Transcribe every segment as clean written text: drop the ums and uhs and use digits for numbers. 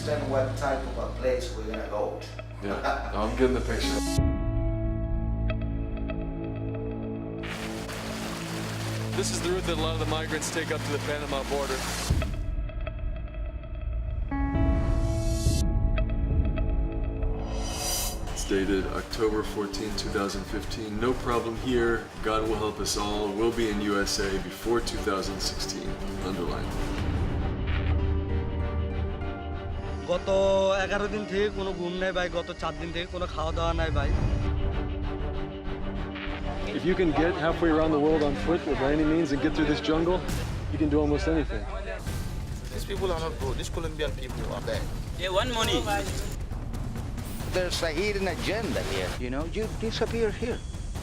understand what type of a place we're gonna go to. Yeah, no, I'm getting the picture. This is the route that a lot of the migrants take up to the Panama border. It's dated October 14, 2015. No problem here. God will help us all. We'll be in USA before 2016. Underline. গত 11 দিন থেকে কোনো ঘুম নাই ভাই, গত 4 দিন থেকে কোনো খাওয়া দাওয়া নাই ভাই। If you can get halfway around the world on foot by any means and get through this jungle, you can do almost anything. These people are not good. These Colombian people are bad. They want money. There's a hidden agenda here. You know, you disappear here.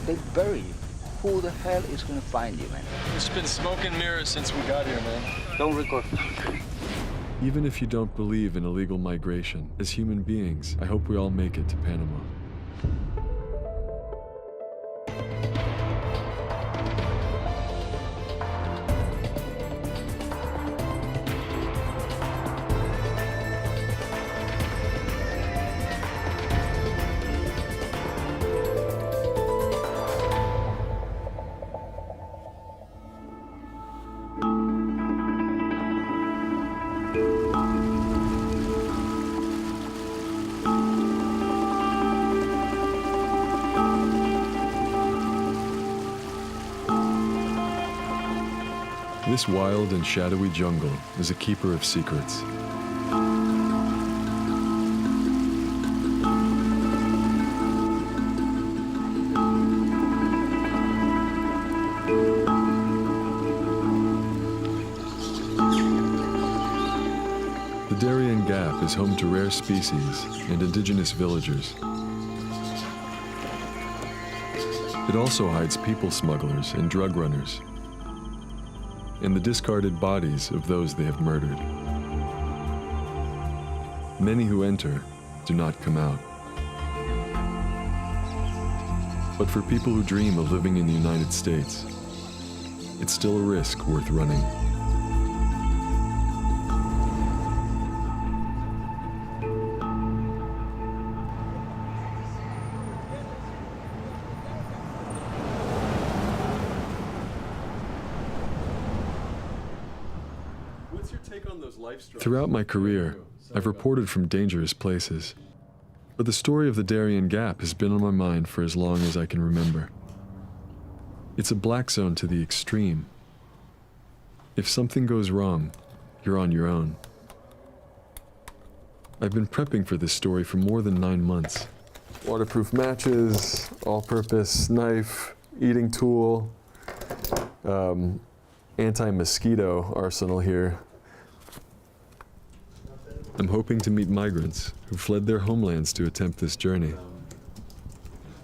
They bury you. Who the hell is going to find you, man? It's been smoke and mirrors since we got here, man. Don't record. Even if you don't believe in illegal migration, as human beings, I hope we all make it to Panama. This wild and shadowy jungle is a keeper of secrets. The Darien Gap is home to rare species and indigenous villagers. It also hides people smugglers and drug runners, and the discarded bodies of those they have murdered. Many who enter do not come out. But for people who dream of living in the United States, it's still a risk worth running. Throughout my career, I've reported from dangerous places, but the story of the Darien Gap has been on my mind for as long as I can remember. It's a black zone to the extreme. If something goes wrong, you're on your own. I've been prepping for this story for more than 9 months. Waterproof matches, all-purpose knife, eating tool, anti-mosquito arsenal here. I'm hoping to meet migrants who fled their homelands to attempt this journey.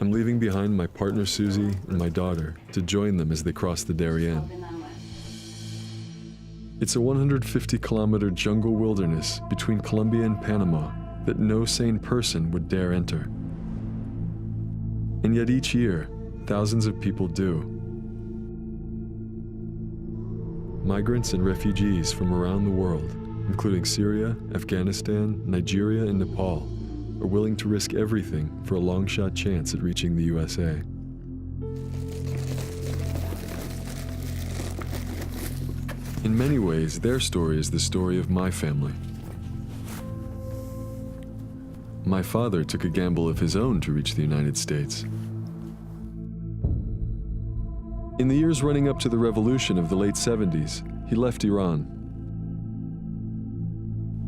I'm leaving behind my partner Susie and my daughter to join them as they cross the Darien. It's a 150-kilometer jungle wilderness between Colombia and Panama that no sane person would dare enter. And yet each year, thousands of people do. Migrants and refugees from around the world, including Syria, Afghanistan, Nigeria, and Nepal, are willing to risk everything for a long-shot chance at reaching the USA. In many ways, their story is the story of my family. My father took a gamble of his own to reach the United States. In the years running up to the revolution of the late 70s, he left Iran.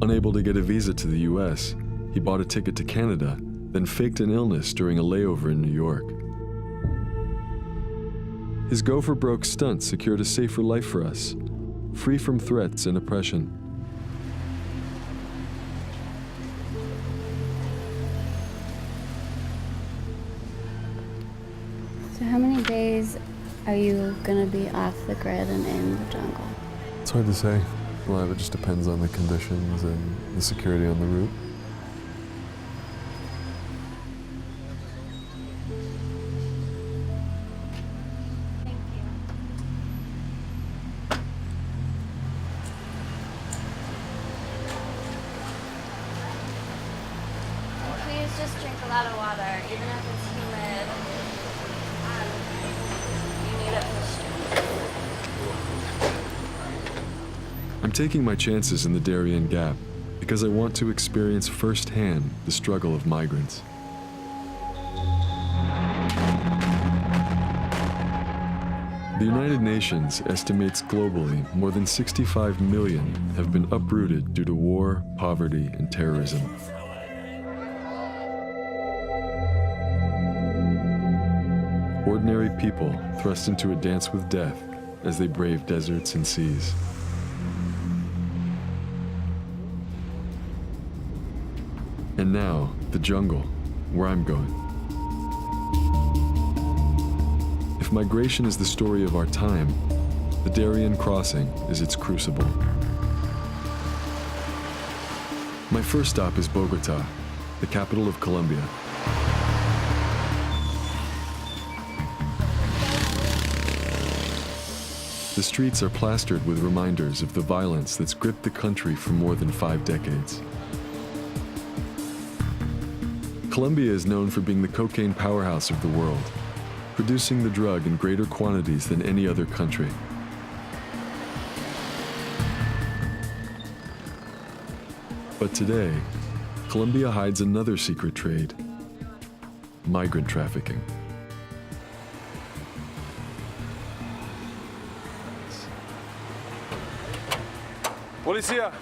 Unable to get a visa to the US, he bought a ticket to Canada, then faked an illness during a layover in New York. His go-for-broke stunt secured a safer life for us, free from threats and oppression. So how many days are you gonna be off the grid and in the jungle? It's hard to say. A lot of it just depends on the conditions and the security on the route. a lot of water, even if it's humid. You need it for strength. I'm taking my chances in the Darien Gap because I want to experience firsthand the struggle of migrants. The United Nations estimates globally more than 65 million have been uprooted due to war, poverty, and terrorism. Ordinary people thrust into a dance with death as they brave deserts and seas. And now, the jungle, where I'm going. If migration is the story of our time, the Darien Crossing is its crucible. My first stop is Bogota, the capital of Colombia. The streets are plastered with reminders of the violence that's gripped the country for more than 5 decades. Colombia is known for being the cocaine powerhouse of the world, producing the drug in greater quantities than any other country. But today, Colombia hides another secret trade: migrant trafficking. Policia!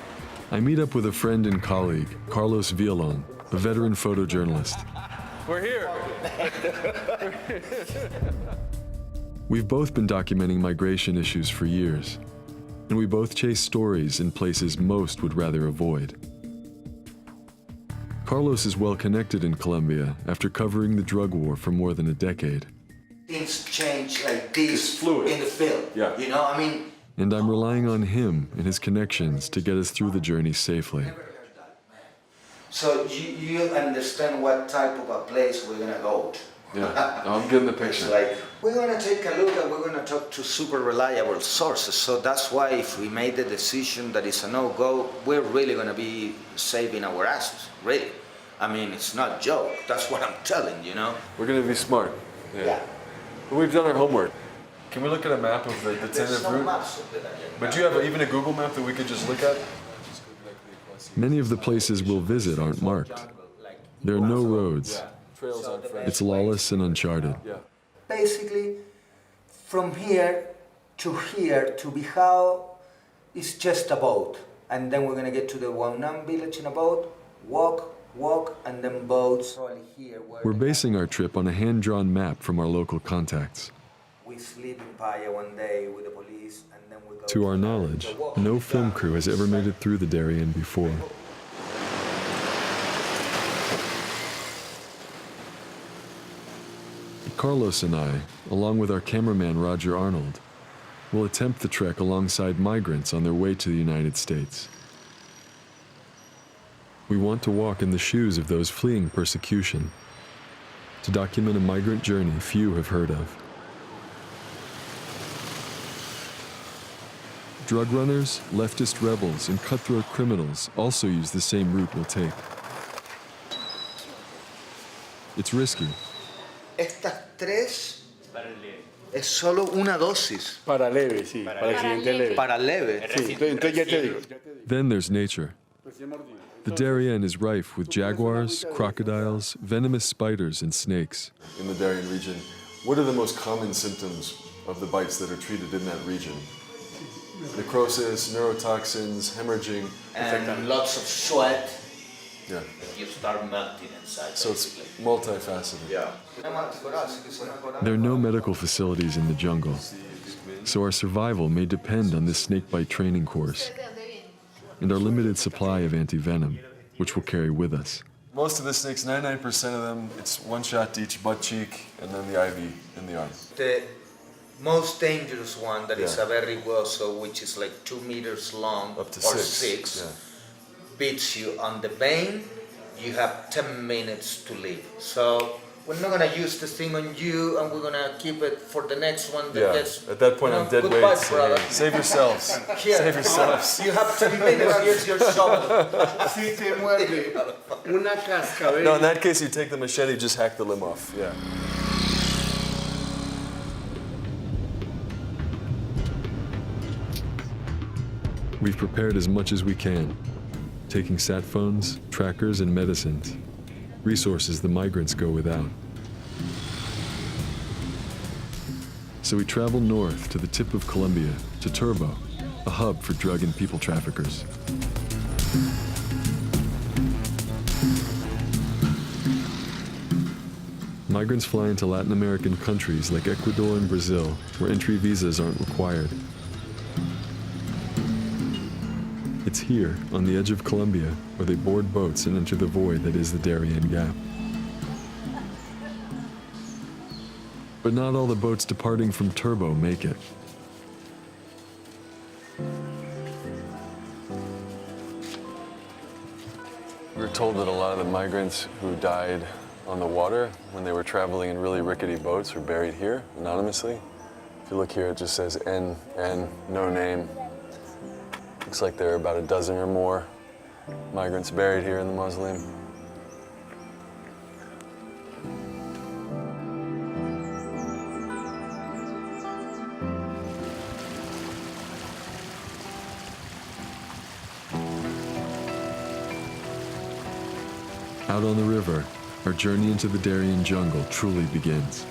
I meet up with a friend and colleague, Carlos Villalon, a veteran photojournalist. We're here! We've both been documenting migration issues for years, and we both chase stories in places most would rather avoid. Carlos is well connected in Colombia after covering the drug war for more than a decade. Things change like this It's fluid. in the film. Yeah. You know, I mean, And I'm relying on him and his connections to get us through the journey safely. so you understand what type of a place we're gonna go to. Yeah, I'm getting the It's like, we're gonna take a look and we're gonna talk to super reliable sources. So that's why if we made the decision that it's a no-go, we're really gonna be saving our asses, really. I mean, it's not a joke. That's what I'm telling, you know? We're gonna be smart. Yeah. But we've done our homework. Can we look at a map of the There's tentative no route? maps of it. But do you have even a Google map that we could just look at? Many of the places we'll visit aren't marked. There are no roads. Trails on French. It's lawless and uncharted. Basically, from here to Bijao is just a boat. And then we're gonna get to the Wanam village in a boat, walk, and then boats. We're basing our trip on a hand-drawn map from our local contacts. We sleep in Paya one day with the police, and then we go. To our knowledge, no film crew has ever made it through the Darien before. Carlos and I, along with our cameraman Roger Arnold, will attempt the trek alongside migrants on their way to the United States. We want to walk in the shoes of those fleeing persecution, to document a migrant journey few have heard of. Drug runners, leftist rebels, and cutthroat criminals also use the same route we'll take. It's risky. Estas tres es solo una dosis Para leve, sí. Para accidente leve. para leve. Sí, entonces ya te digo. Then there's nature. The Darien is rife with jaguars, crocodiles, venomous spiders, and snakes. In the Darien region, what are the most common symptoms of the bites that are treated in that region? Necrosis, neurotoxins, hemorrhaging. And lots of sweat. Yeah. You start melting inside. So it's multifaceted. Yeah. There are no medical facilities in the jungle, so our survival may depend on this snakebite training course and our limited supply of antivenom, which we'll carry with us. Most of the snakes, 99% of them, it's one shot to each butt cheek and then the IV in the arm. The most dangerous one that is Yeah. a very hueso, which is like 2 meters long Up to or 6. six, Yeah. beats you on the vein. You have 10 minutes to live. So we're not gonna use this thing on you, and we're gonna keep it for the next one that Yeah. gets. At that point, you know, I'm dead goodbye, weight. saying, brother. Save yourselves. Here. Save yourselves. You have 10 minutes. Here's your shovel. Si te muerde una cascabel. No, in that case, you take the machete, just hack the limb off. Yeah. We've prepared as much as we can, taking sat phones, trackers, and medicines, resources the migrants go without. So we travel north to the tip of Colombia, to Turbo, a hub for drug and people traffickers. Migrants fly into Latin American countries like Ecuador and Brazil, where entry visas aren't required. It's here, on the edge of Colombia, where they board boats and enter the void that is the Darien Gap. But not all the boats departing from Turbo make it. We were told that a lot of the migrants who died on the water when they were traveling in really rickety boats were buried here anonymously. If you look here, it just says N, no name. Looks like there are about a dozen or more migrants buried here in the mausoleum. Out on the river, our journey into the Darien jungle truly begins.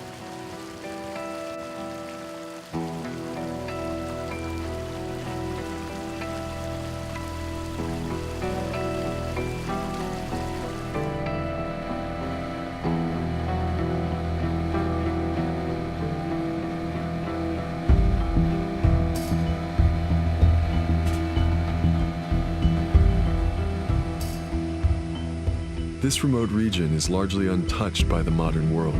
This remote region is largely untouched by the modern world.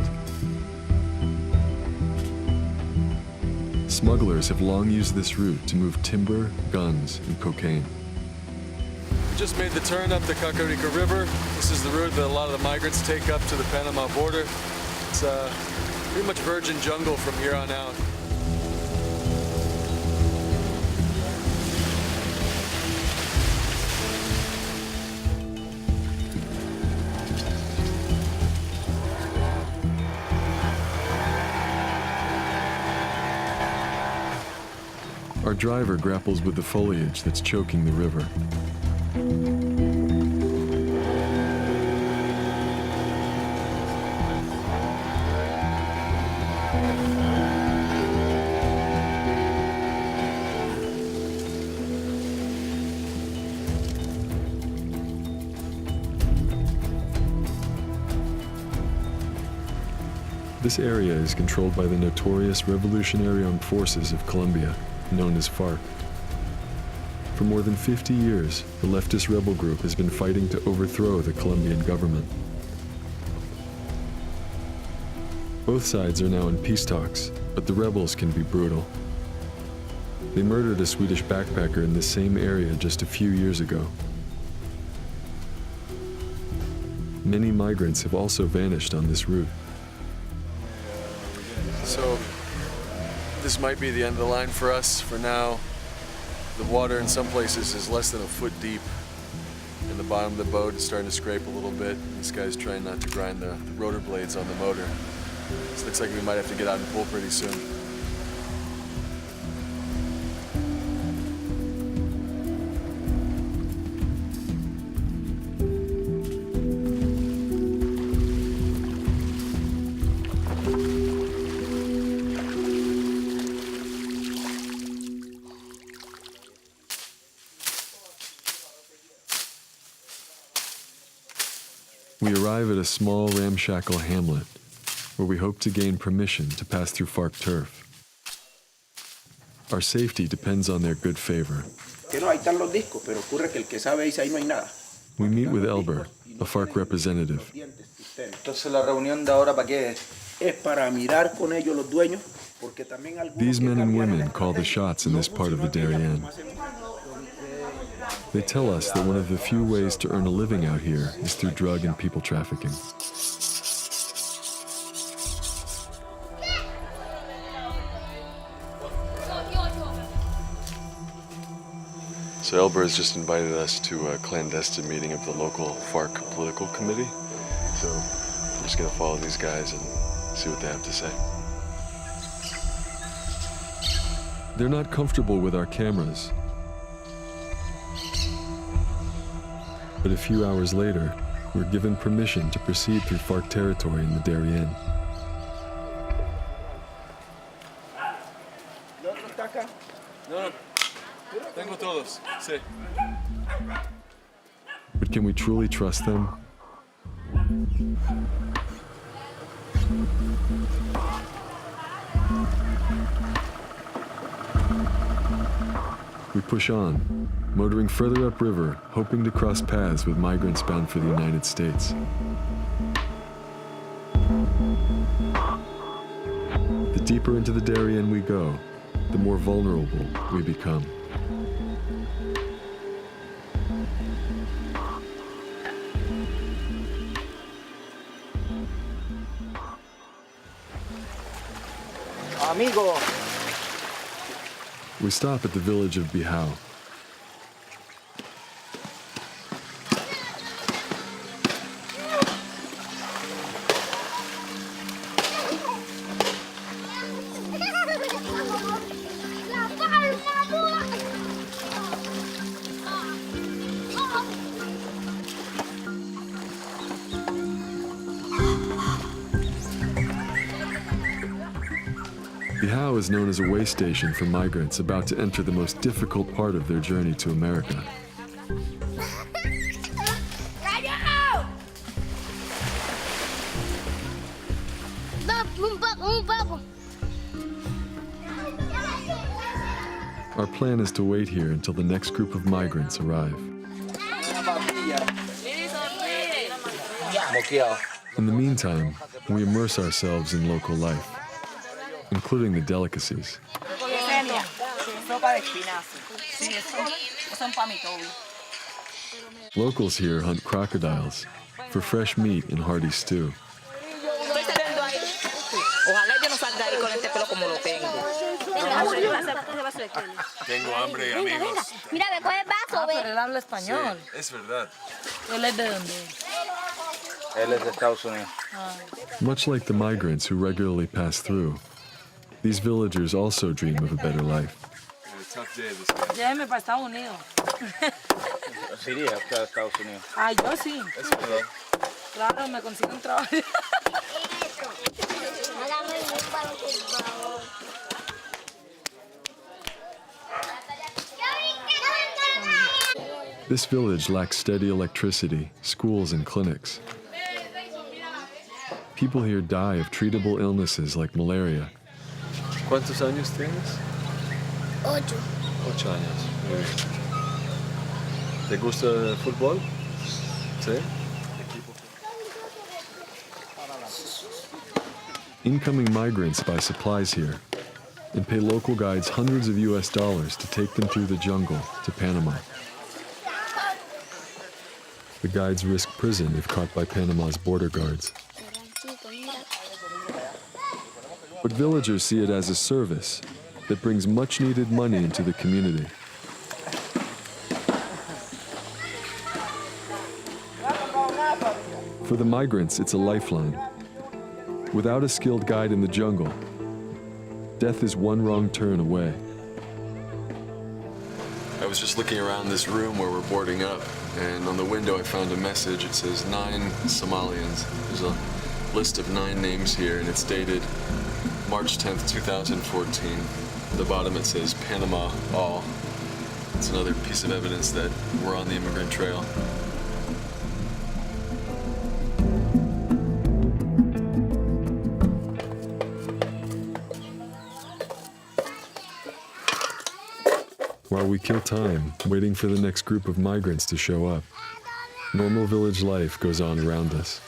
Smugglers have long used this route to move timber, guns, and cocaine. We just made the turn up the Cacarica River. This is the route that a lot of the migrants take up to the Panama border. It's pretty much virgin jungle from here on out. Our driver grapples with the foliage that's choking the river. This area is controlled by the notorious Revolutionary Armed Forces of Colombia, known as FARC. For more than 50 years, the leftist rebel group has been fighting to overthrow the Colombian government. Both sides are now in peace talks, but the rebels can be brutal. They murdered a Swedish backpacker in this same area just a few years ago. Many migrants have also vanished on this route. So, this might be the end of the line for us for now. The water in some places is less than a foot deep. And the bottom of the boat is starting to scrape a little bit. This guy's trying not to grind the rotor blades on the motor. This looks like we might have to get out and pull pretty soon. We arrive at a small ramshackle hamlet where we hope to gain permission to pass through FARC turf. Our safety depends on their good favor. We meet with Elber, a FARC representative. Entonces la reunión de ahora, ¿para qué es? These men and women call the shots in this part of the Darien. They tell us that one of the few ways to earn a living out here is through drug and people trafficking. So Elber has just invited us to a clandestine meeting of the local FARC political committee. So I'm just gonna follow these guys and see what they have to say. They're not comfortable with our cameras. But a few hours later, we're given permission to proceed through FARC territory in the Darien. Tengo todos. Sí. But can we truly trust them? We push on, motoring further upriver, hoping to cross paths with migrants bound for the United States. The deeper into the Darien we go, the more vulnerable we become. Amigo. We stop at the village of Bihao. Bihao is known as a way station for migrants about to enter the most difficult part of their journey to America. Our plan is to wait here until the next group of migrants arrive. In the meantime, we immerse ourselves in local life, including the delicacies. Locals here hunt crocodiles for fresh meat and hearty stew. Tengo hambre, amigos. Mira, me coge el vaso, ve. Pero él habla español. Es verdad. ¿Él es de dónde? Él es de Estados Unidos. Much like the migrants who regularly pass through, these villagers also dream of a better life. A tough day this guy. Lléveme para Estados Unidos. Sí, iría a Estados Unidos. Ay, yo sí. Es verdad. Claro, me consigo un trabajo. Hágame un palo, por favor. This village lacks steady electricity, schools, and clinics. People here die of treatable illnesses like malaria. ¿Cuántos años tienes? 8. 8 años. Muy bien. ¿Te gusta el fútbol? Sí. Incoming migrants buy supplies here and pay local guides hundreds of US dollars to take them through the jungle to Panama. The guides risk prison if caught by Panama's border guards. But villagers see it as a service that brings much-needed money into the community. For the migrants, it's a lifeline. Without a skilled guide in the jungle, death is one wrong turn away. I was just looking around this room where we're boarding up, and on the window I found a message. It says 9 Somalians. There's a list of 9 names here, and it's dated March 10th, 2014. At the bottom it says Panama all. It's another piece of evidence that we're on the immigrant trail. While we kill time, waiting for the next group of migrants to show up, normal village life goes on around us.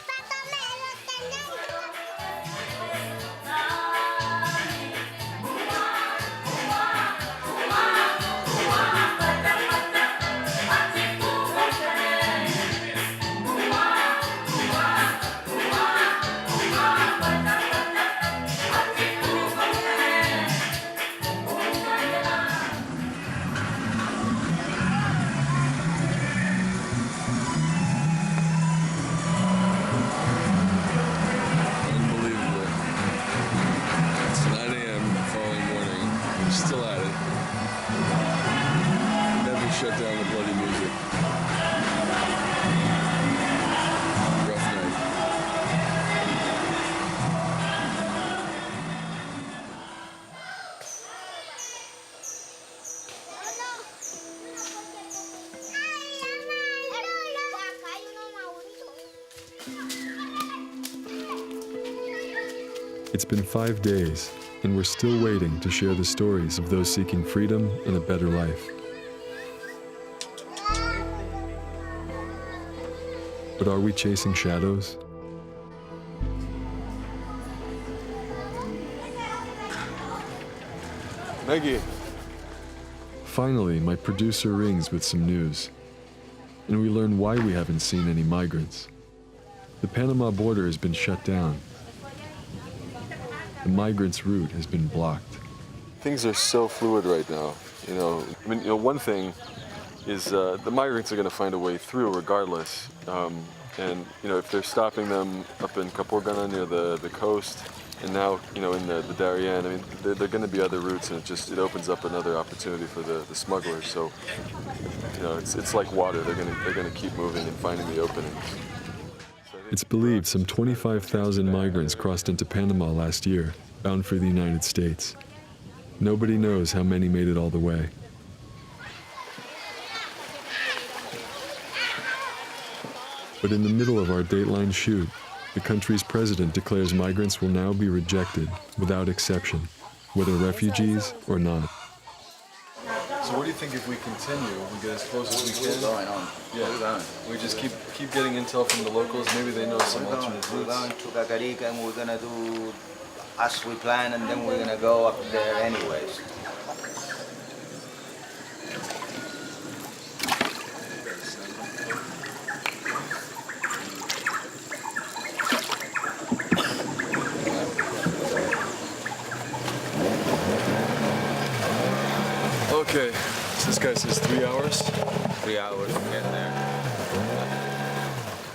It's been 5 days, and we're still waiting to share the stories of those seeking freedom and a better life. But are we chasing shadows? Maggie. Finally, my producer rings with some news, and we learn why we haven't seen any migrants. The Panama border has been shut down. The migrants' route has been blocked. Things are so fluid right now. One thing is the migrants are going to find a way through regardless. And if they're stopping them up in Capurganá near the coast, and now in the Darien, I mean, there are going to be other routes, and it opens up another opportunity for the smugglers. So it's like water. They're going to keep moving and finding the openings. It's believed some 25,000 migrants crossed into Panama last year, bound for the United States. Nobody knows how many made it all the way. But in the middle of our Dateline shoot, the country's president declares migrants will now be rejected without exception, whether refugees or not. So what do you think if we continue, we get as close as we can? Going on. Yeah. We just keep getting intel from the locals. Maybe they know some alternate We're routes. going to Cacarica and we're gonna do as we plan, and then we're gonna go up there anyways. Okay, so this guy says 3 hours. 3 hours to get there.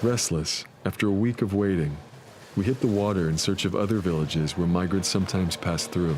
Restless, after a week of waiting, we hit the water in search of other villages where migrants sometimes pass through.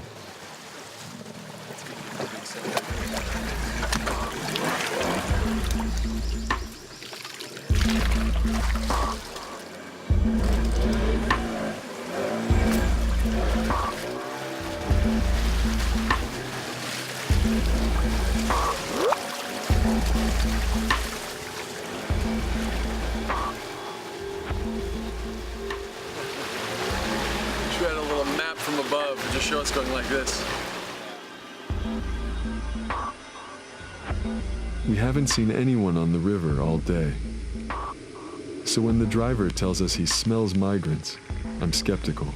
Should add a little map from above and just show us going like this. We haven't seen anyone on the river all day. So when the driver tells us he smells migrants, I'm skeptical.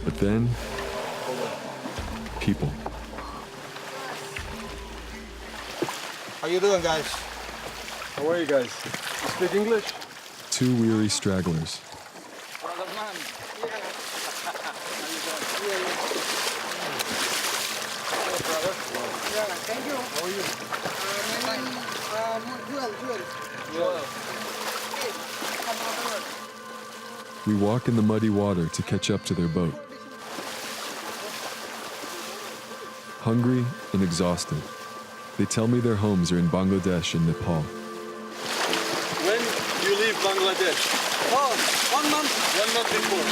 But then, people. How you doing, guys? How are you guys? You speak English? 2 weary stragglers. We walk in the muddy water to catch up to their boat. Hungry and exhausted, they tell me their homes are in Bangladesh and Nepal. When you leave Bangladesh? Oh, 1 month. 1 month before.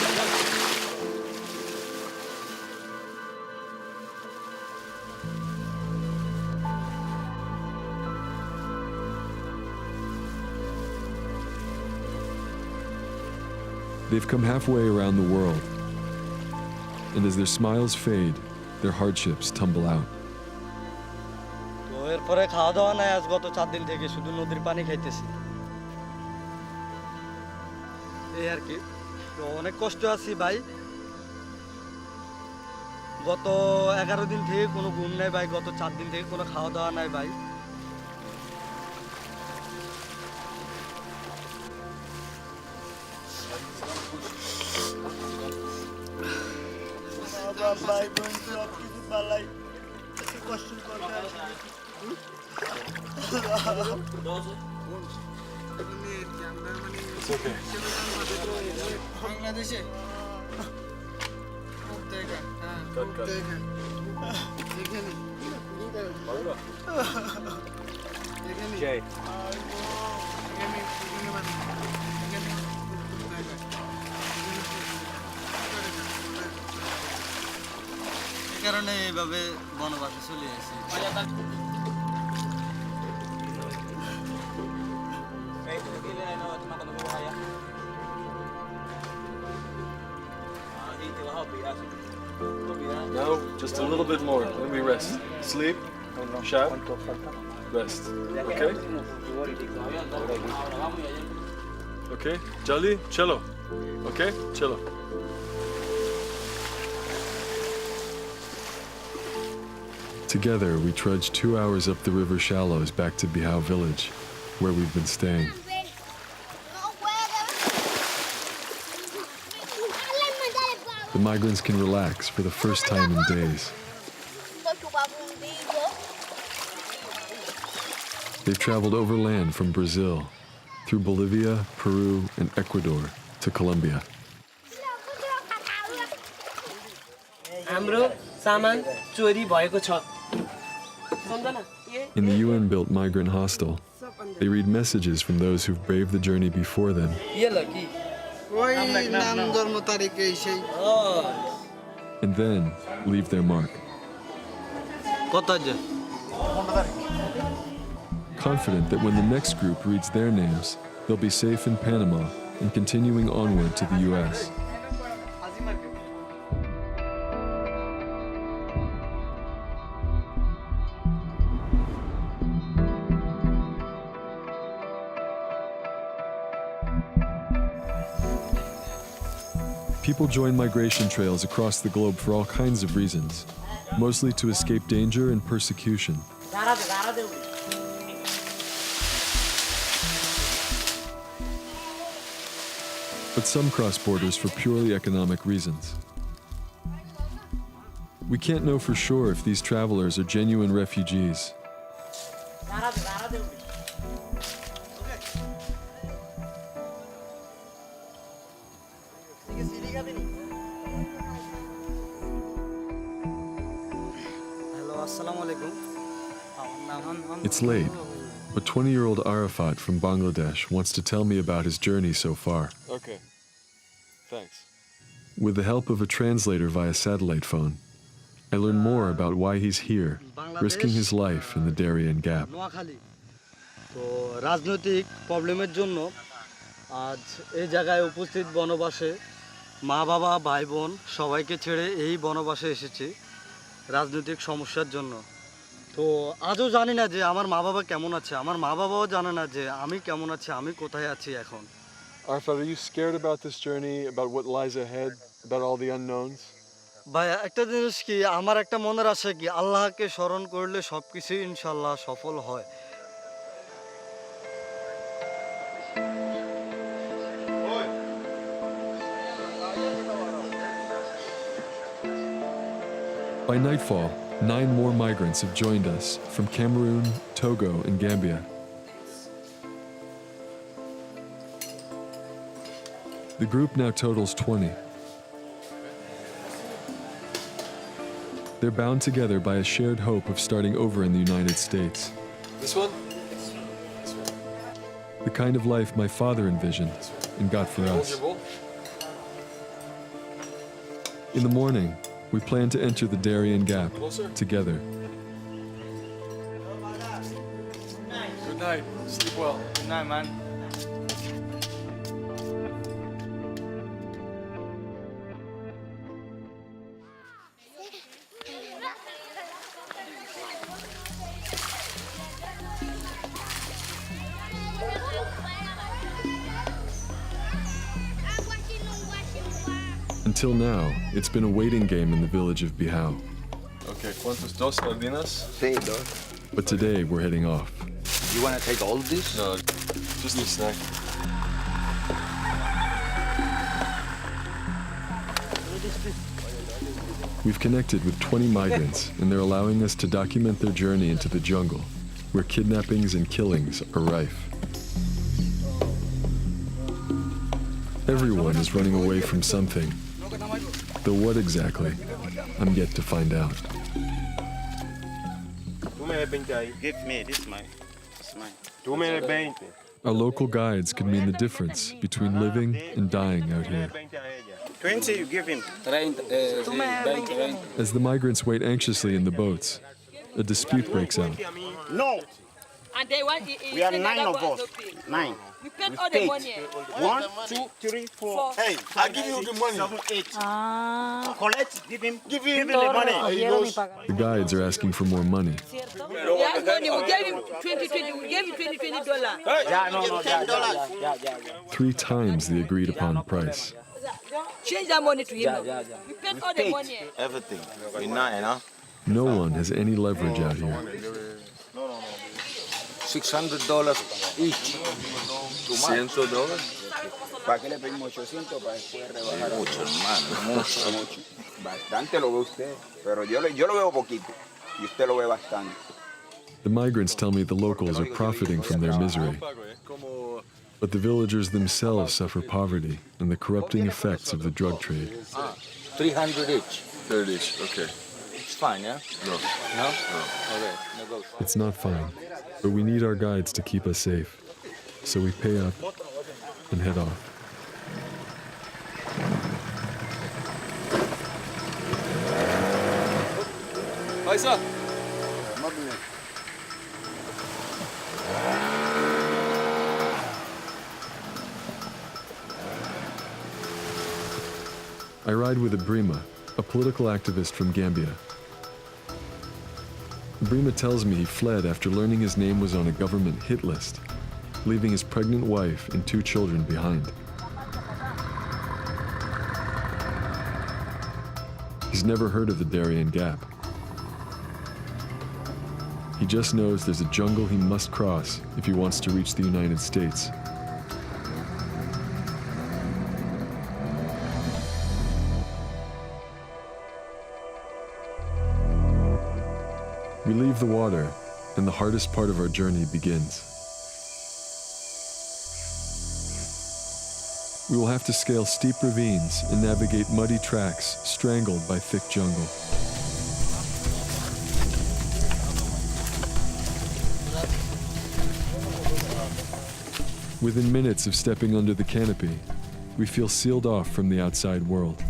They've come halfway around the world, and as their smiles fade, their hardships tumble out. তো এরপরে খাওয়া দাওয়া নাই আজ গত 4 দিন থেকে শুধু নদীর পানি খাইতেছি এই আর কি তো অনেক কষ্ট আছি ভাই গত 11 দিন থেকে কোনো ঘুম নাই ভাই গত 4 দিন থেকে কোনো খাওয়া দাওয়া নাই ভাই ভাই বোন সব কিছু পালাই কষ্ট করতে বাংলাদেশে কারণে এইভাবে বনবাসে চলে আসি Now, just a little bit more. Then we rest. Sleep, shout, rest. Okay? Okay? Jolly, cello. Okay? Cello. Together, we trudge 2 hours up the river shallows back to Bihao village, where we've been staying. The migrants can relax for the first time in days. They've traveled overland from Brazil, through Bolivia, Peru, and Ecuador to Colombia. हाम्रो सामान चोरी भएको छ सम्झना In the UN-built migrant hostel, they read messages from those who've braved the journey before them. ये ल कि कोही नाम जन्म तारिख यसै And then leave their mark. कता जा Confident that when the next group reads their names, they'll be safe in Panama and continuing onward to the US. People join migration trails across the globe for all kinds of reasons, mostly to escape danger and persecution. But some cross borders for purely economic reasons. We can't know for sure if these travelers are genuine refugees. It's late, but 20-year-old Arafat from Bangladesh wants to tell me about his journey so far. Okay. Thanks. With the help of a translator via satellite phone, I learn more about why he's here, risking his life in the Darien Gap. তো রাজনৈতিক প্রবলেমের জন্য আজ এই জায়গায় উপস্থিত বনবাসে মা বাবা ভাই বোন সবাইকে ছেড়ে এই বনবাসে এসেছি রাজনৈতিক সমস্যার জন্য তো আজও জানি না যে আমার মা বাবা কেমন আছে আমার মা বাবাও জানে না যে আমি কেমন আছি আমি কোথায় আছি এখন Arfad, are you scared about this journey, about what lies ahead, about all the unknowns? ভাই একটা জিনিস কি আমার একটা মনের আশা কি আল্লাহকে স্মরণ করলে সবকিছুই ইনশাআল্লাহ সফল হয় By nightfall, 9 more migrants have joined us from Cameroon, Togo, and Gambia. The group now totals 20. They're bound together by a shared hope of starting over in the United States. This one? The kind of life my father envisioned and got for Hold us. your bowl. In the morning, we plan to enter the Darien Gap Closer. together. Good night. Sleep well. No, man. Until now, it's been a waiting game in the village of Bihao. Okay, ¿cuántos? ¿Dos sardinas? Sí, dos. But today, we're heading off. You want to take all this? No, just a snack. We've connected with 20 migrants, and they're allowing us to document their journey into the jungle, where kidnappings and killings are rife. Everyone is running away from something. Though what exactly, I'm yet to find out. Give me this mine. It's mine. Our local guides could mean the difference between living and dying out here. 20, you give him. As the migrants wait anxiously in the boats, a dispute breaks out. No, And they want we are 9 of us. 9. We paid all the money. 1, 2, 3, 4. Hey, I give you the money. 7, 8. Collect, give him the money. The guides are asking for more money. He has money. We gave him $20. Three times the agreed upon price. Change that money to him. We paid all the money. Everything. We nine, huh? No one has any leverage out here. $600 each. $100. ¿Para qué le pedimos 800? Para después rebajar. Mucho, hermano, mucho. Bastante lo ve usted, pero yo lo veo poquito y usted lo ve bastante. The migrants tell me the locals are profiting from their misery. But the villagers themselves suffer poverty and the corrupting effects of the drug trade. 300 each. 30 each, okay. It's fine, yeah? No. No? No. Okay, no go. It's not fine, but we need our guides to keep us safe. So we pay up and head off. Paisa. I ride with Ibrima, a political activist from Gambia. Ibrima tells me he fled after learning his name was on a government hit list, leaving his pregnant wife and 2 children behind. He's never heard of the Darien Gap. He just knows there's a jungle he must cross if he wants to reach the United States. We leave the water, and the hardest part of our journey begins. We will have to scale steep ravines and navigate muddy tracks strangled by thick jungle. Within minutes of stepping under the canopy, we feel sealed off from the outside world.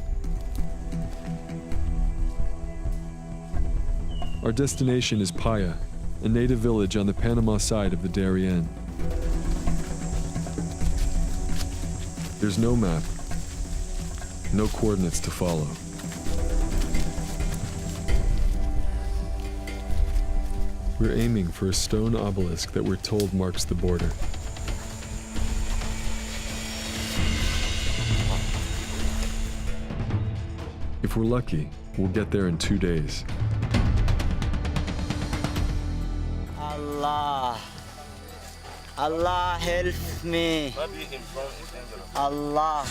Our destination is Paya, a native village on the Panama side of the Darien. There's no map, no coordinates to follow. We're aiming for a stone obelisk that we're told marks the border. If we're lucky, we'll get there in 2 days. Allah. Allah help me. Allah.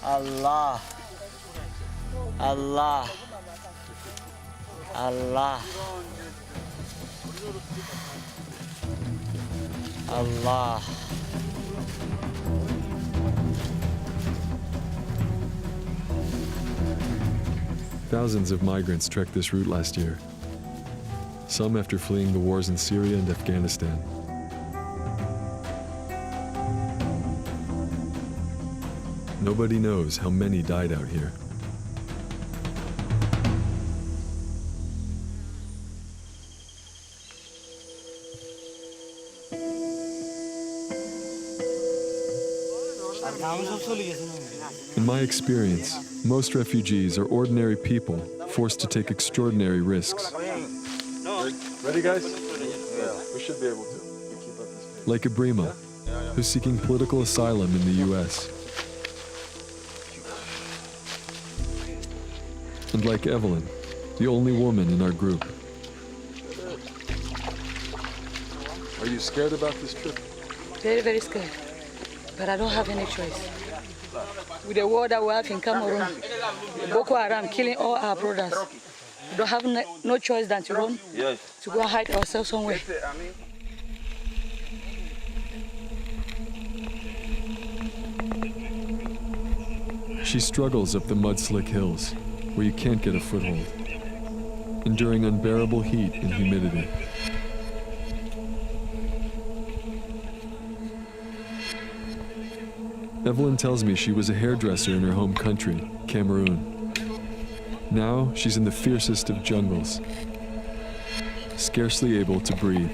Allah. Allah. Allah. Allah. Thousands of migrants trekked this route last year, some after fleeing the wars in Syria and Afghanistan. Nobody knows how many died out here. In my experience, most refugees are ordinary people forced to take extraordinary risks. Ready, guys? We should be able to. Keep up this pace. Like Ibrima, who's seeking political asylum in the US. And like Evelyn, the only woman in our group. Are you scared about this trip? Very, very scared. But I don't have any choice. With the war that we have in Cameroon, Boko Haram killing all our brothers. We don't have no choice than to run, to go and hide ourselves somewhere. She struggles up the mud-slick hills, where you can't get a foothold, enduring unbearable heat and humidity. Evelyn tells me she was a hairdresser in her home country, Cameroon. Now she's in the fiercest of jungles, scarcely able to breathe.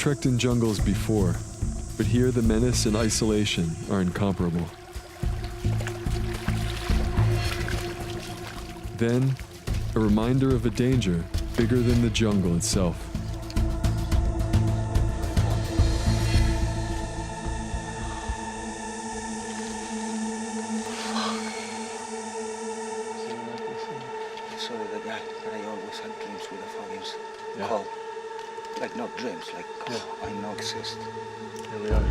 trekked in jungles before, but here the menace and isolation are incomparable. Then, a reminder of a danger bigger than the jungle itself. Sorry, the guy, but I always had dreams with the fucking call. Like not dreams, like I know exist. Here we are.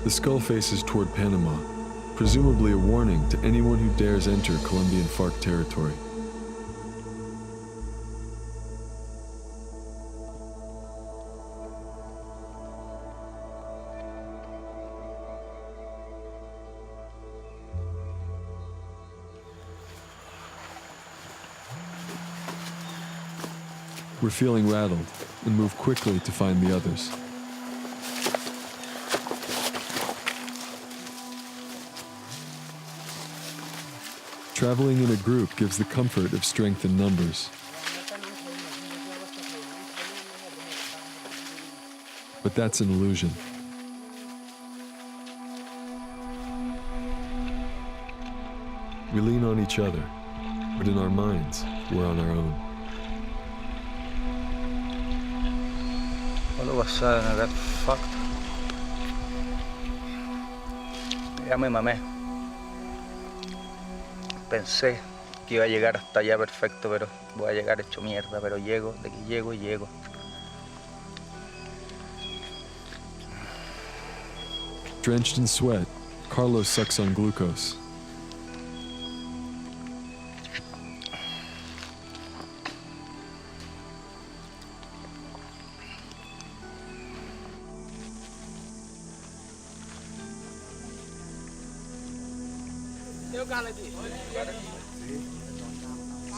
The skull faces toward Panama, presumably a warning to anyone who dares enter Colombian FARC territory. We're feeling rattled and move quickly to find the others. Traveling in a group gives the comfort of strength in numbers. But that's an illusion. We lean on each other, but in our minds, we're on our own. All of a sudden I got fucked. Ya me mamé. Pensé que iba a llegar hasta allá perfecto, pero voy a llegar hecho mierda, pero llego, de que llego y llego. Drenched in sweat, Carlos sucks on glucose.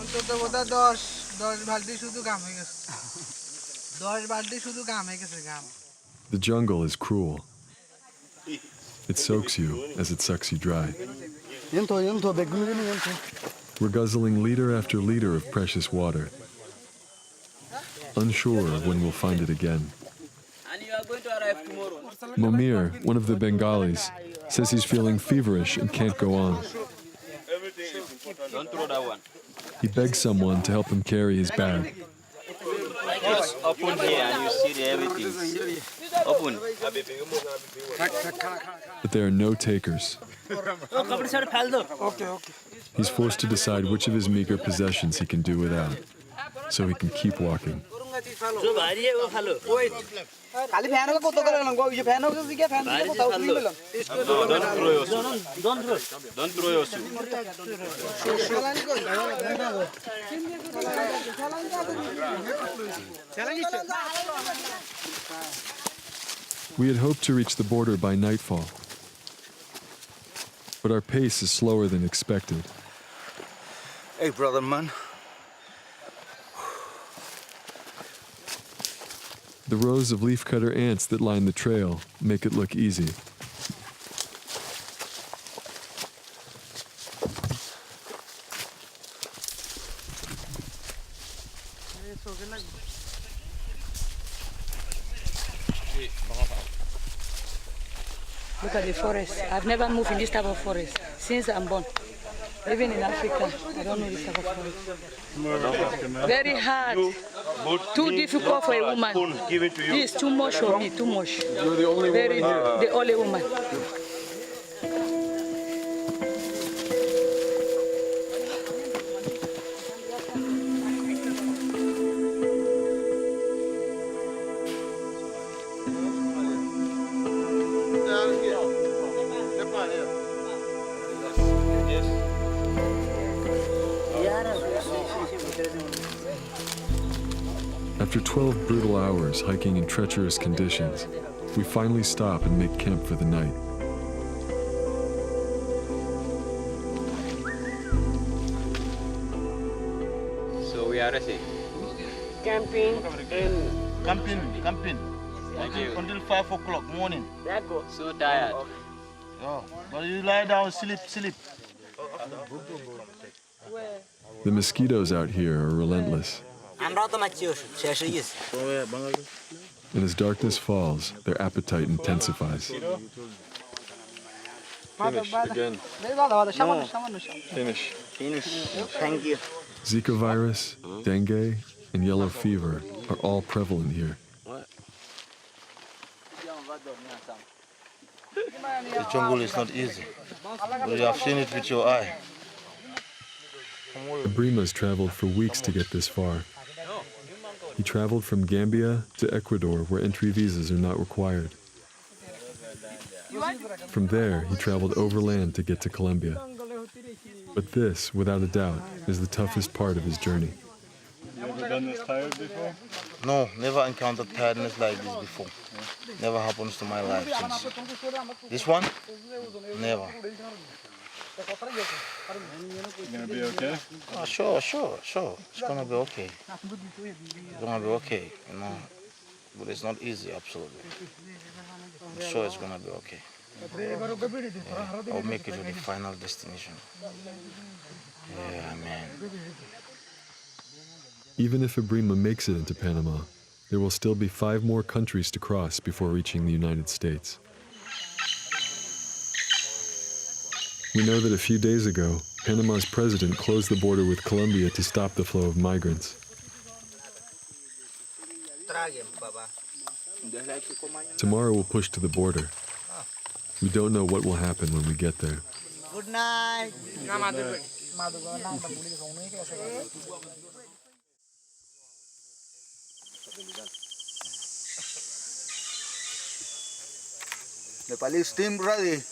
অন্তত বোধহয় 10 বালতি শুধু গাম হয়ে গেছে 10 বালতি শুধু গাম হয়ে গেছে গাম The jungle is cruel. It soaks you as it sucks you dry. We're guzzling liter after liter of precious water, unsure of when we'll find it again. Momir, one of the Bengalis, says he's feeling feverish and can't go on. Don't throw that one. He begs someone to help him carry his bag. Just open here and you see everything. Open. But there are no takers. He's forced to decide which of his meager possessions he can do without, so he can keep walking. Don't throw your shoe. We had hoped to reach the border by nightfall, but our pace is slower than expected. Hey, brother man. The rows of leafcutter ants that line the trail make it look easy. Look at the forest. I've never moved in this type of forest since I'm born. Even in Africa, I don't know this type of forest. Very hard. Too difficult for a woman. This is too much for me, too much. You're the only Very, woman. the only woman. After 12 brutal hours hiking in treacherous conditions, we finally stop and make camp for the night. So we are resting. Camping and Camping. until 5 o'clock morning. So tired. Oh, but you lie down, sleep. The mosquitoes out here are relentless. And as darkness falls, their appetite intensifies. Finish again. Finish. Thank you. Zika virus, dengue, and yellow fever are all prevalent here. The jungle is not easy. You have seen it with your eye. Abrima's traveled for weeks to get this far. He traveled from Gambia to Ecuador, where entry visas are not required. From there, he traveled overland to get to Colombia. But this, without a doubt, is the toughest part of his journey. You ever been this tired before? No, never encountered tiredness like this before. Never happens to my life since. This one? Never. You gonna be okay? Oh, sure. It's gonna be okay. It's gonna be okay, you know. But it's not easy, absolutely. I'm sure it's gonna be okay. Yeah, I'll make it to the final destination. Yeah, man. Even if Abrima makes it into Panama, there will still be 5 more countries to cross before reaching the United States. We know that a few days ago, Panama's president closed the border with Colombia to stop the flow of migrants. Tomorrow we'll push to the border. We don't know what will happen when we get there. Good night. The police team ready.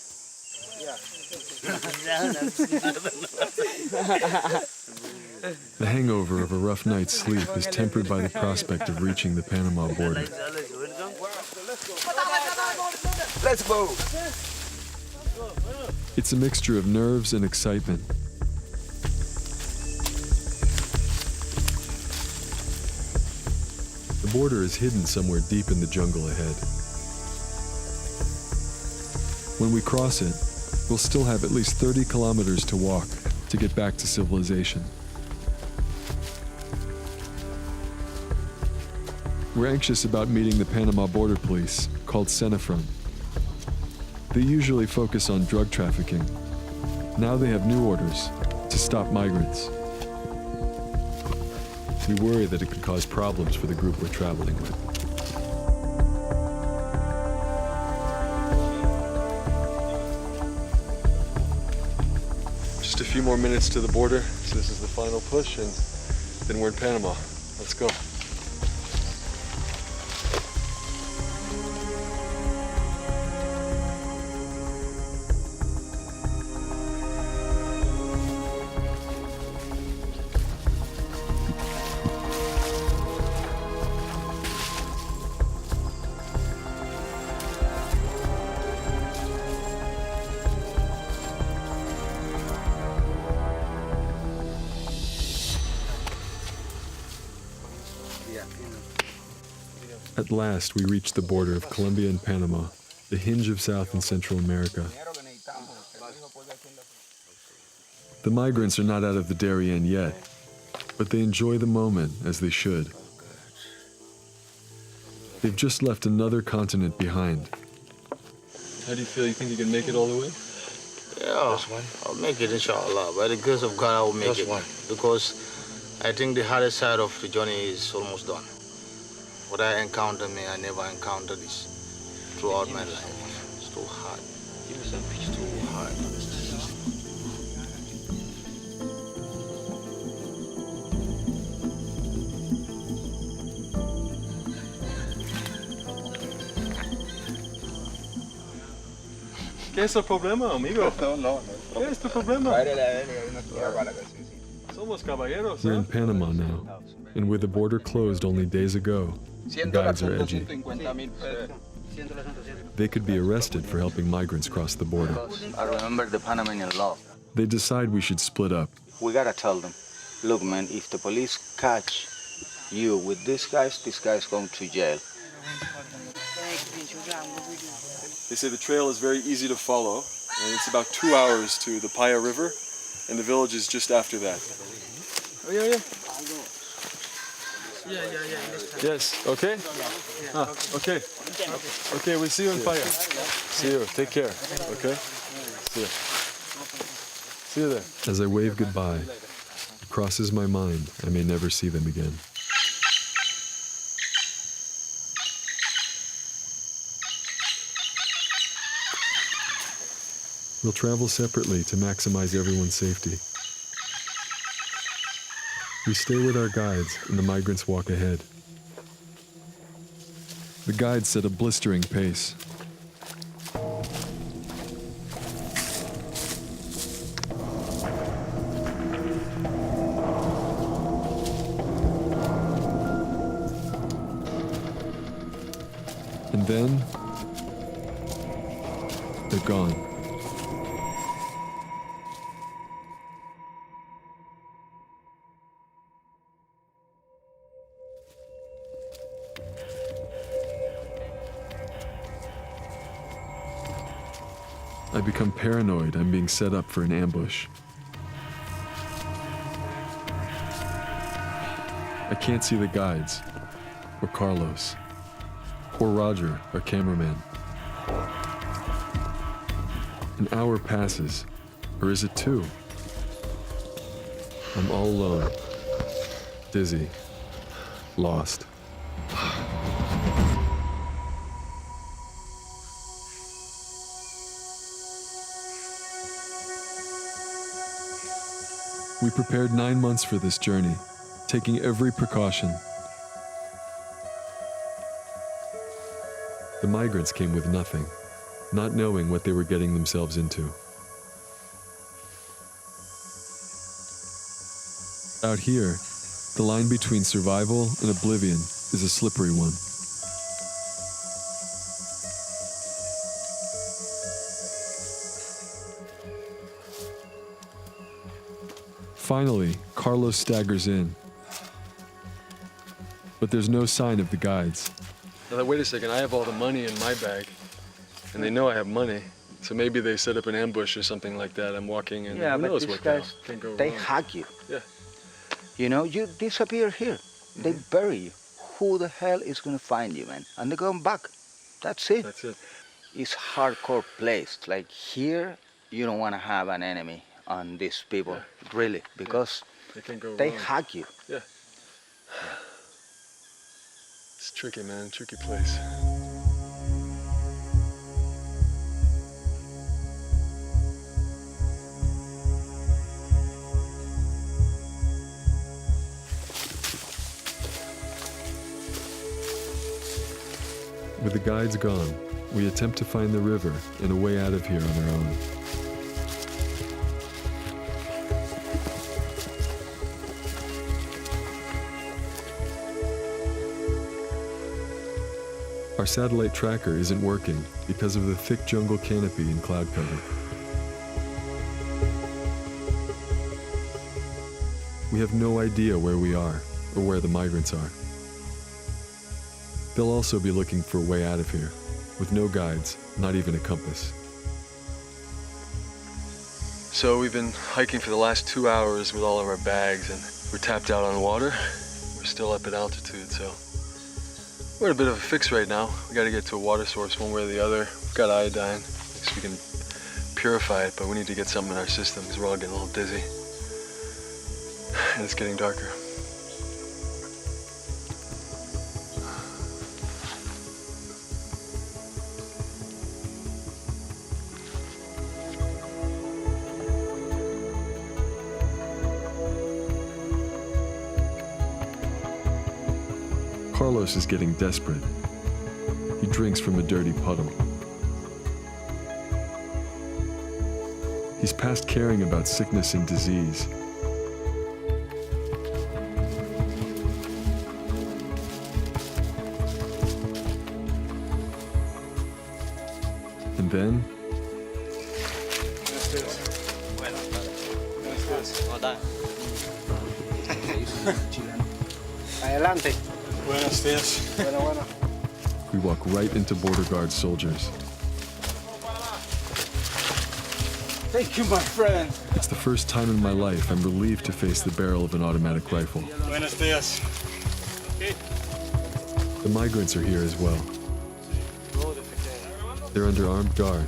The hangover of a rough night's sleep is tempered by the prospect of reaching the Panama border. Let's go. It's a mixture of nerves and excitement. The border is hidden somewhere deep in the jungle ahead. When we cross it, we'll still have at least 30 kilometers to walk to get back to civilization. We're anxious about meeting the Panama Border Police, called Senafron. They usually focus on drug trafficking. Now they have new orders to stop migrants. We worry that it could cause problems for the group we're traveling with. Just a few more minutes to the border, so this is the final push, and then we're in Panama. Let's go. At last, we reach the border of Colombia and Panama, the hinge of South and Central America. The migrants are not out of the Darien yet, but they enjoy the moment as they should. They've just left another continent behind. How do you feel? You think you can make it all the way? Yeah, I'll make it, inshallah. By the grace of God, I will make it. Because I think the hardest side of the journey is almost done. What I encountered, I never encountered this throughout my life. It's too hard. It's too hard. ¿Qué es el problema, amigo? No. ¿Qué es tu problema? Somos caballeros, We're in Panama now, and with the border closed only days ago, the guides are edgy. They could be arrested for helping migrants cross the border. I remember the Panamanian law. They decide we should split up. We gotta tell them, look man, if the police catch you with this guy's going to jail. They say the trail is very easy to follow, and it's about 2 hours to the Paya River, and the village is just after that. Yeah. Yes. Okay. Okay. Okay. We'll see you in fire. See you. Take care. Okay. See you. See you there. As I wave goodbye, it crosses my mind I may never see them again. We'll travel separately to maximize everyone's safety. We stay with our guides and the migrants walk ahead. The guides set a blistering pace. And then, they're gone. I become paranoid I'm being set up for an ambush. I can't see the guides, or Carlos, or Roger, our cameraman. An hour passes, or is it 2? I'm all alone, dizzy, lost. We prepared 9 months for this journey, taking every precaution. The migrants came with nothing, not knowing what they were getting themselves into. Out here, the line between survival and oblivion is a slippery one. Finally, Carlos staggers in. But there's no sign of the guides. Wait a second, I have all the money in my bag. And they know I have money. So maybe they set up an ambush or something like that. I'm walking and Yeah, who but knows these what guys, can go they wrong. hack you. Yeah. You know, you disappear here. They bury you. Who the hell is going to find you, man? And they come back. That's it. That's it. It's hardcore place. Like here, you don't want to have an enemy on these people, really, because They can go they wrong. hack you. Yeah. It's tricky, man. Tricky place. With the guides gone, we attempt to find the river and a way out of here on our own. Our satellite tracker isn't working because of the thick jungle canopy and cloud cover. We have no idea where we are or where the migrants are. They'll also be looking for a way out of here, with no guides, not even a compass. So we've been hiking for the last 2 hours with all of our bags, and we're tapped out on water. We're still up at altitude, so we're in a bit of a fix right now. We got to get to a water source one way or the other. We've got iodine, so we can purify it, but we need to get something in our system because we're all getting a little dizzy. And it's getting darker. Carlos is getting desperate. He drinks from a dirty puddle. He's past caring about sickness and disease. And then, Adelante. Buenos días. Bueno. we walk right into border guard soldiers. Thank you, my friend. It's the first time in my life I'm relieved to face the barrel of an automatic rifle. Buenos días. The migrants are here as well. They're under armed guard.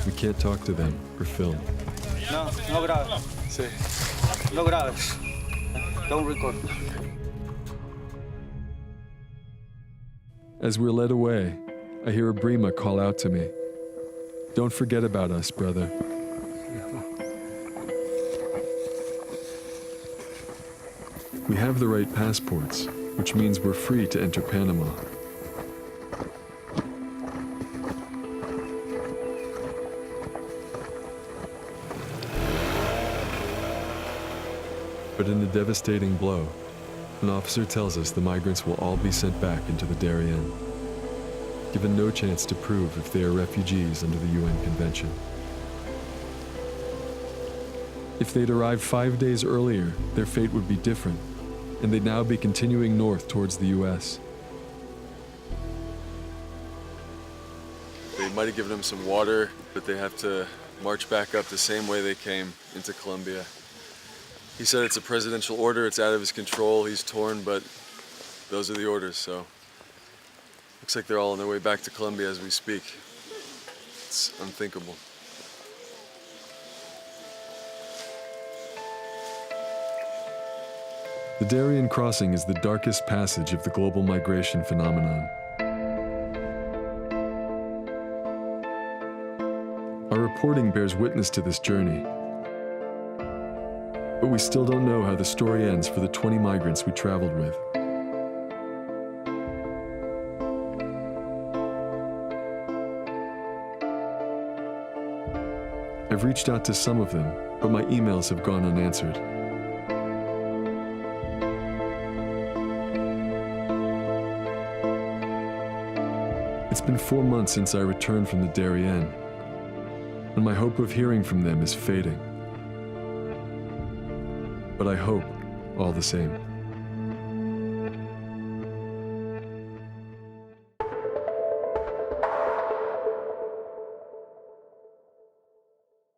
We can't talk to them or film. No grabes. Sí. No grabes. Don't record. As we're led away, I hear a Brima call out to me. Don't forget about us, brother. We have the right passports, which means we're free to enter Panama. But in a devastating blow, an officer tells us the migrants will all be sent back into the Darien, given no chance to prove if they are refugees under the UN Convention. If they'd arrived 5 days earlier, their fate would be different, and they'd now be continuing north towards the US. They might have given them some water, but they have to march back up the same way they came into Colombia. He said it's a presidential order, it's out of his control, he's torn, but those are the orders, so. Looks like they're all on their way back to Colombia as we speak. It's unthinkable. The Darien Crossing is the darkest passage of the global migration phenomenon. Our reporting bears witness to this journey. But we still don't know how the story ends for the 20 migrants we traveled with. I've reached out to some of them, but my emails have gone unanswered. It's been 4 months since I returned from the Darien, and my hope of hearing from them is fading. But I hope all the same.